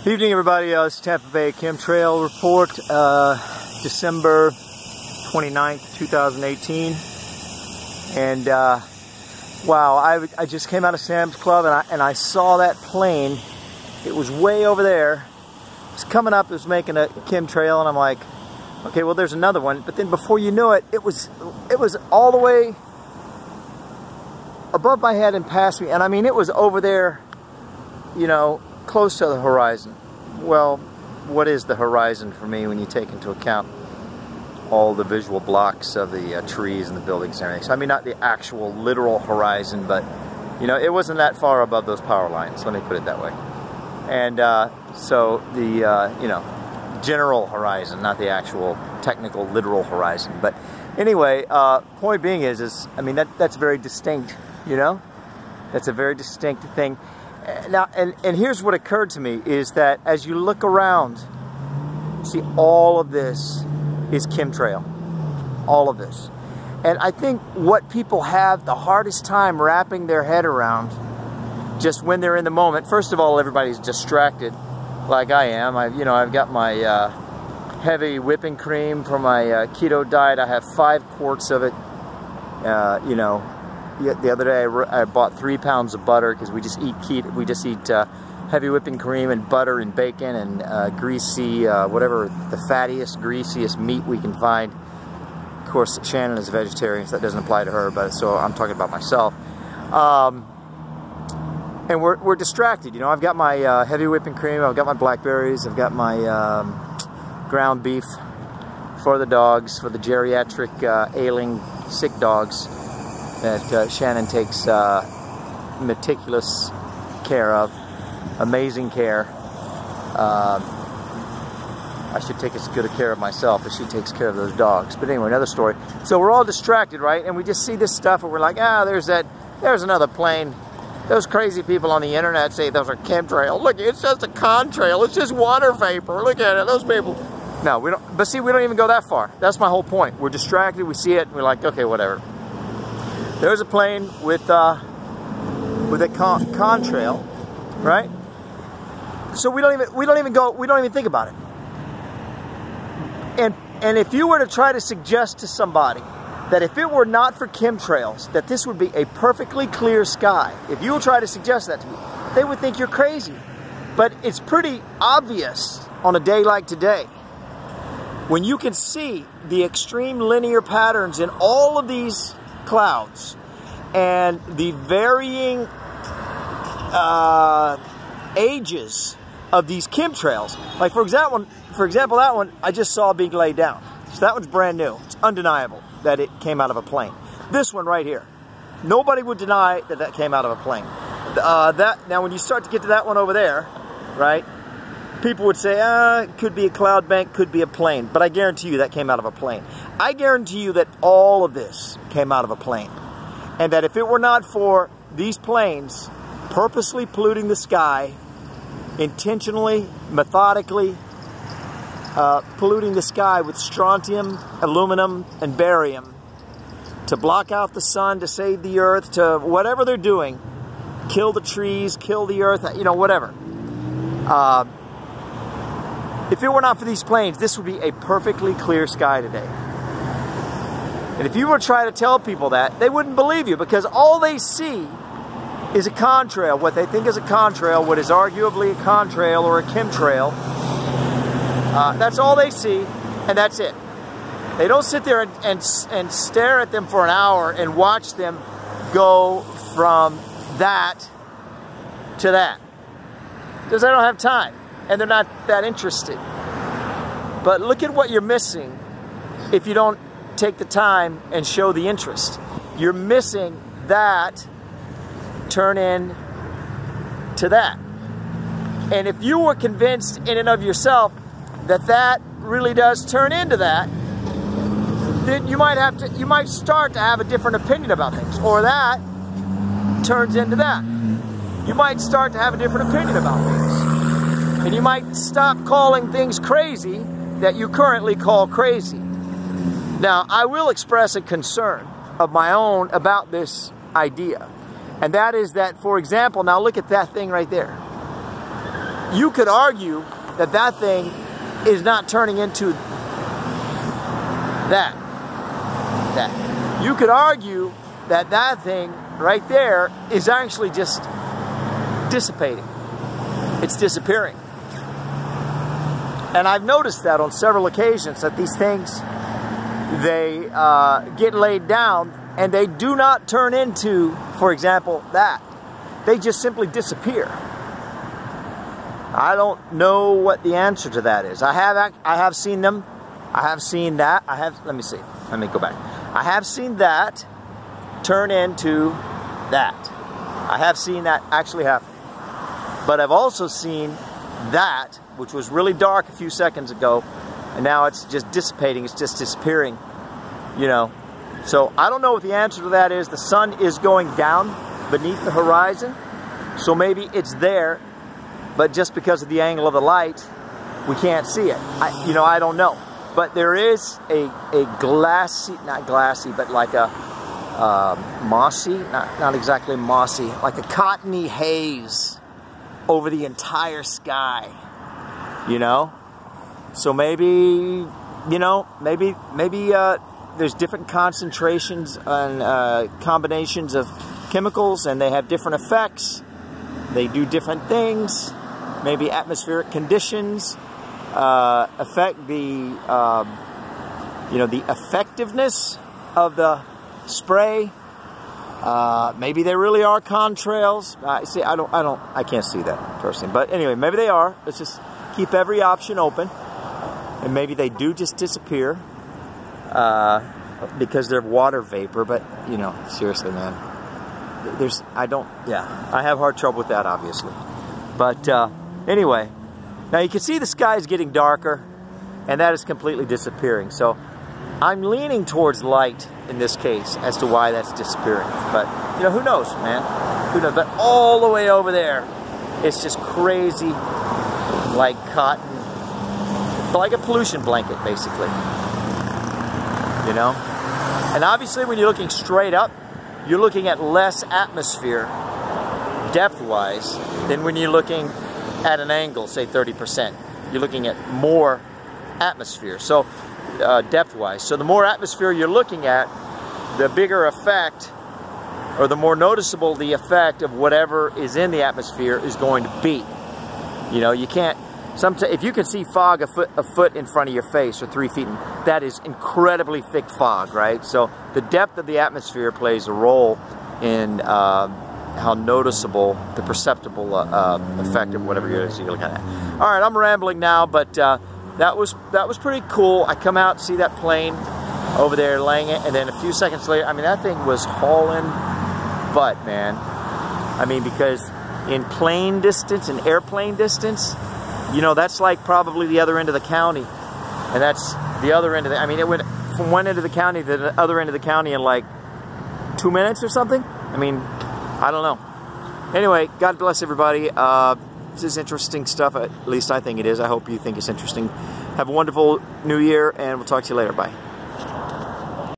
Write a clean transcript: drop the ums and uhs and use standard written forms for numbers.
Evening, everybody. It's Tampa Bay ChemTrail report, December 29th, 2018. And wow, I just came out of Sam's Club and I saw that plane. It was way over there. It was coming up. It was making a chemtrail, and I'm like, okay, well, there's another one. But then before you knew it, it was all the way above my head and past me. And I mean, it was over there, you know, close to the horizon. Well, what is the horizon for me when you take into account all the visual blocks of the trees and the buildings and everything? So I mean, not the actual literal horizon, but you know, it wasn't that far above those power lines, let me put it that way. And so the you know, general horizon, not the actual technical literal horizon. But anyway, point being is I mean, that's very distinct, you know, that's a very distinct thing. Now, and here's what occurred to me is that as you look around, see, all of this is chemtrail, all of this. And I think what people have the hardest time wrapping their head around, just when they're in the moment, first of all, everybody's distracted like I am. I've got my heavy whipping cream for my keto diet. I have 5 quarts of it. You know, the other day I bought 3 pounds of butter because we just eat keto. We just eat heavy whipping cream and butter and bacon and greasy, whatever the fattiest, greasiest meat we can find. Of course, Shannon is a vegetarian, so that doesn't apply to her, but so I'm talking about myself. And we're distracted. You know, I've got my heavy whipping cream, I've got my blackberries, I've got my ground beef for the dogs, for the geriatric, ailing, sick dogs that Shannon takes meticulous care of, amazing care. I should take as good a care of myself as she takes care of those dogs. But anyway, another story. So we're all distracted, right? And we just see this stuff and we're like, there's another plane. Those crazy people on the internet say those are chemtrails. Look, it's just a contrail. It's just water vapor. Look at it. Those people. No, we don't. But see, we don't even go that far. That's my whole point. We're distracted. We see it. And we're like, okay, whatever. There's a plane with a contrail, right? So we don't even think about it. And if you were to try to suggest to somebody that if it were not for chemtrails, that this would be a perfectly clear sky, if you will try to suggest that to me, they would think you're crazy. But it's pretty obvious on a day like today, when you can see the extreme linear patterns in all of these clouds and the varying ages of these chemtrails. Like for example, that one I just saw being laid down. So that one's brand new. It's undeniable that it came out of a plane. This one right here, nobody would deny that that came out of a plane. Now when you start to get to that one over there, right, people would say, it could be a cloud bank, could be a plane. But I guarantee you that came out of a plane. I guarantee you that all of this came out of a plane. And that if it were not for these planes purposely polluting the sky, intentionally, methodically, polluting the sky with strontium, aluminum, and barium to block out the sun, to save the earth, to whatever they're doing, kill the trees, kill the earth, you know, whatever. If it were not for these planes, this would be a perfectly clear sky today. And if you were to try to tell people that, they wouldn't believe you, because all they see is a contrail, what they think is a contrail, what is arguably a contrail or a chemtrail. That's all they see, and that's it. They don't sit there and stare at them for an hour and watch them go from that to that, because they don't have time and they're not that interested. But look at what you're missing if you don't take the time and show the interest. You're missing that turn in to that. And if you were convinced in and of yourself that that really does turn into that, then you might start to have a different opinion about things. Or that turns into that. You might start to have a different opinion about things. And you might stop calling things crazy that you currently call crazy. Now, I will express a concern of my own about this idea. And that is that, for example, now look at that thing right there. you could argue that that thing is not turning into that. You could argue that that thing right there is actually just dissipating. It's disappearing. And I've noticed that on several occasions, that these things, they get laid down and they do not turn into, for example, that. They just simply disappear. I don't know what the answer to that is. I have seen them. I have seen that. Let me see. Let me go back. I have seen that turn into that. I have seen that actually happen. But I've also seen that, which was really dark a few seconds ago, and now it's just dissipating, it's just disappearing, you know. So I don't know what the answer to that is. The sun is going down beneath the horizon, so maybe it's there, but just because of the angle of the light, we can't see it. I don't know. But there is a glassy, not glassy, but like a mossy, not exactly mossy, like a cottony haze over the entire sky, you know? So maybe, you know, maybe there's different concentrations and combinations of chemicals, and they have different effects. They do different things. Maybe atmospheric conditions affect the, the effectiveness of the spray. Maybe they really are contrails. See, I can't see that personally. But anyway, maybe they are. Let's just keep every option open. And maybe they do just disappear because they're water vapor. But, you know, seriously, man. I have hard trouble with that, obviously. But anyway, now you can see the sky is getting darker, and that is completely disappearing. So I'm leaning towards light in this case as to why that's disappearing. But, you know, who knows, man? Who knows? But all the way over there, it's just crazy, like cotton, like a pollution blanket, basically. You know? And obviously when you're looking straight up, you're looking at less atmosphere, depth-wise, than when you're looking at an angle, say 30%. You're looking at more atmosphere. So depth-wise. So the more atmosphere you're looking at, the bigger effect, or the more noticeable the effect of whatever is in the atmosphere is going to be. You know, you can't, if you can see fog a foot in front of your face, or 3 feet, that is incredibly thick fog, right? So the depth of the atmosphere plays a role in how noticeable, the perceptible effect of whatever it is you're looking at. All right, I'm rambling now, but that was pretty cool. I come out, see that plane over there laying it, and then a few seconds later, I mean, that thing was hauling butt, man. I mean, because in plane distance, in airplane distance, you know, that's like probably the other end of the county, and that's the other end of the, I mean, it went from one end of the county to the other end of the county in like 2 minutes or something. I mean, I don't know. Anyway, God bless everybody. This is interesting stuff. At least I think it is. I hope you think it's interesting. Have a wonderful new year, and we'll talk to you later. Bye.